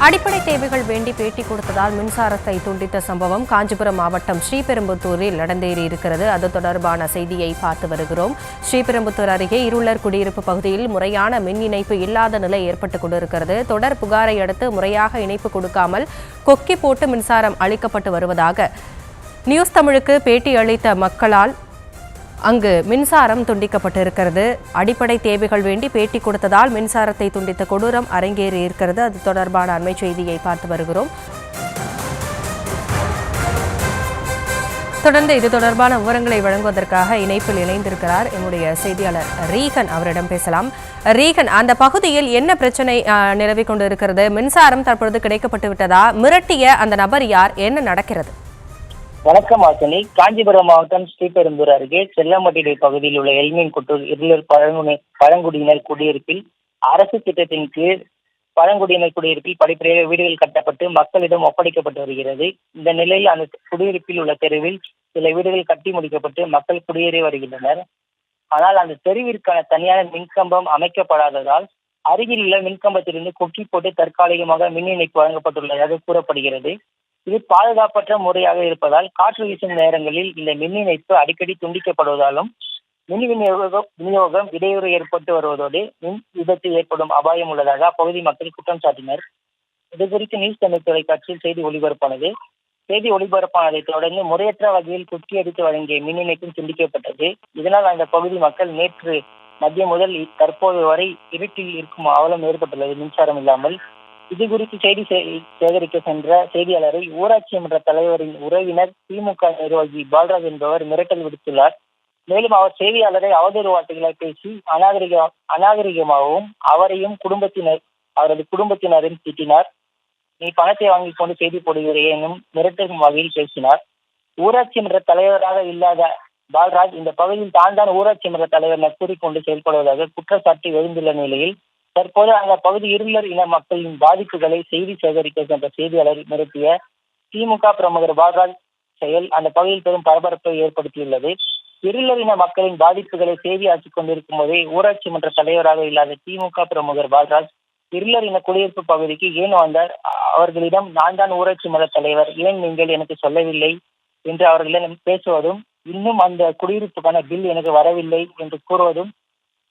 அடிப்படை தேவைகள் வேண்டி பேட்டி கொடுத்ததால் மின்சாரத்தை துண்டித்த சம்பவம் காஞ்சிபுரம் மாவட்டம் ஸ்ரீபெரும்புத்தூரில் நடந்தேறியிருக்கிறது. அது தொடர்பான செய்தியை பார்த்து வருகிறோம். ஸ்ரீபெரும்புத்தூர் அருகே இருளர் குடியிருப்பு பகுதியில் முறையான மின் இணைப்பு இல்லாத நிலை ஏற்பட்டுக் கொண்டிருக்கிறது. தொடர் புகாரை அடுத்து முறையாக இணைப்பு கொடுக்காமல் கொக்கி போட்டு மின்சாரம் அளிக்கப்பட்டு வருவதாக நியூஸ் தமிழுக்கு பேட்டி அளித்த மக்களால் அங்கு மின்சாரம் துண்டிக்கப்பட்டிருக்கிறது. அடிப்படை தேவைகள் வேண்டி பேட்டி கொடுத்ததால் மின்சாரத்தை துண்டித்த கொடூரம் அரங்கேறி இருக்கிறது. அது தொடர்பான அண்மை செய்தியை பார்த்து வருகிறோம். தொடர்ந்து இது தொடர்பான விவரங்களை வழங்குவதற்காக இணைப்பில் இணைந்திருக்கிறார் என்னுடைய செய்தியாளர் ரீகன். அவரிடம் பேசலாம். ரீகன், அந்த பகுதியில் என்ன பிரச்சனை நிலவிக் கொண்டிருக்கிறது? மின்சாரம் தற்பொழுது கிடைக்கப்பட்டு விட்டதா? மிரட்டிய அந்த நபர் யார்? என்ன நடக்கிறது? வணக்கம் ஆசனி. காஞ்சிபுரம் மாவட்டம் ஸ்ரீபெரும்புதூர் அருகே செல்லம்பட்டிடை பகுதியில் உள்ள எல்மீன் குட்டூர் இருளர் பழங்குடியினர் குடியிருப்பில் அரசு திட்டத்தின் கீழ் பழங்குடியினர் குடியிருப்பில் படிப்படியாக வீடுகள் கட்டப்பட்டு மக்களிடம் ஒப்படைக்கப்பட்டு வருகிறது. இந்த நிலையில் அந்த குடியிருப்பில் உள்ள தெருவில் சில வீடுகள் கட்டி முடிக்கப்பட்டு மக்கள் குடியேறி வருகின்றனர். ஆனால் அந்த தெருவிற்கான தனியான மின்கம்பம் அமைக்கப்படாததால் அருகில் உள்ள மின்கம்பத்திலிருந்து கொக்கி போட்டு தற்காலிகமாக மின் இணைப்பு வழங்கப்பட்டுள்ளதாக கூறப்படுகிறது. இது பாதுகாப்பற்ற முறையாக இருப்பதால் காற்று வீசும் நேரங்களில் இந்த மின் இணைப்பு அடிக்கடி துண்டிக்கப்படுவதாலும் மின் விநியோகம் இடையூறு ஏற்பட்டு வருவதோடு மின் விபத்து ஏற்படும் அபாயம் உள்ளதாக அப்பகுதி மக்கள் குற்றம் சாட்டினர். இது குறித்து நியூஸ் தமிழ் தொலைக்காட்சியில் செய்தி ஒளிபரப்பானதை தொடர்ந்து முறையற்ற வகையில் குத்தி அடித்து வழங்கிய மின் இணைப்பும் துண்டிக்கப்பட்டது. இதனால் அந்த பகுதி மக்கள் நேற்று மதியம் முதல் தற்போது வரை இருட்டில் இருக்கும் அவலம் ஏற்பட்டுள்ளது மின்சாரம் இல்லாமல். இது குறித்து செய்தி சேகரிக்க சென்ற செய்தியாளரை ஊராட்சி மன்ற தலைவரின் உறவினர் திமுக நிர்வாகி பால்ராஜ் என்பவர் மிரட்டல் விடுத்துள்ளார். மேலும் அவர் செய்தியாளரை அவதூறு வார்த்தைகளை பேசி அநாகரிகமாகவும் அவரையும் அவரது குடும்பத்தினரையும் திட்டினார். நீ பணத்தை வாங்கி கொண்டு செய்தி போடுகிறே எனும் மிரட்டும் வகையில் பேசினார். ஊராட்சி மன்ற தலைவராக இல்லாத பால்ராஜ் இந்த பகுதியில் தான் ஊராட்சி மன்ற தலைவர் என கூறிக்கொண்டு செயல்படுவதாக குற்றச்சாட்டு எழுந்துள்ள நிலையில் தற்போது அந்த பகுதி இருளர் இன மக்களின் பாதிப்புகளை செய்தி சேகரிக்க சென்ற செய்தியாளர் மிரட்டிய திமுக பிரமுகர் பால்ராஜ் செயல் அந்த பகுதியில் பெரும் பரபரப்பை ஏற்படுத்தியுள்ளது. இருளர் இன மக்களின் பாதிப்புகளை செய்தி ஆற்றிக் கொண்டிருக்கும் போதே ஊராட்சி மன்ற தலைவராக இல்லாத திமுக பிரமுகர் பால்ராஜ் இருளர் இன குடியிருப்பு பகுதிக்கு ஏன் வந்தார்? அவர்களிடம் நான் தான் ஊராட்சி மன்ற தலைவர், ஏன் நீங்கள் எனக்கு சொல்லவில்லை என்று அவர்களிடம் பேசுவதும், இன்னும் அந்த குடியிருப்புக்கான பில் எனக்கு வரவில்லை என்று கூறுவதும்,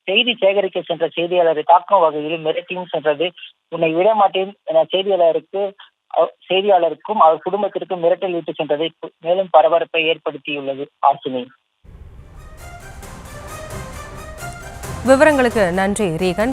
செய்தி சேகரிக்க சென்ற செய்தியாளரை தாக்கும் வகையில் மிரட்டியும் சென்றது. உன்னை விட மாட்டேன் என செய்தியாளருக்கும் அவர் குடும்பத்திற்கும் மிரட்டல் விட்டு சென்றது மேலும் பரபரப்பை ஏற்படுத்தியுள்ளது. ஆசினி, விவரங்களுக்கு நன்றி ரீகன்.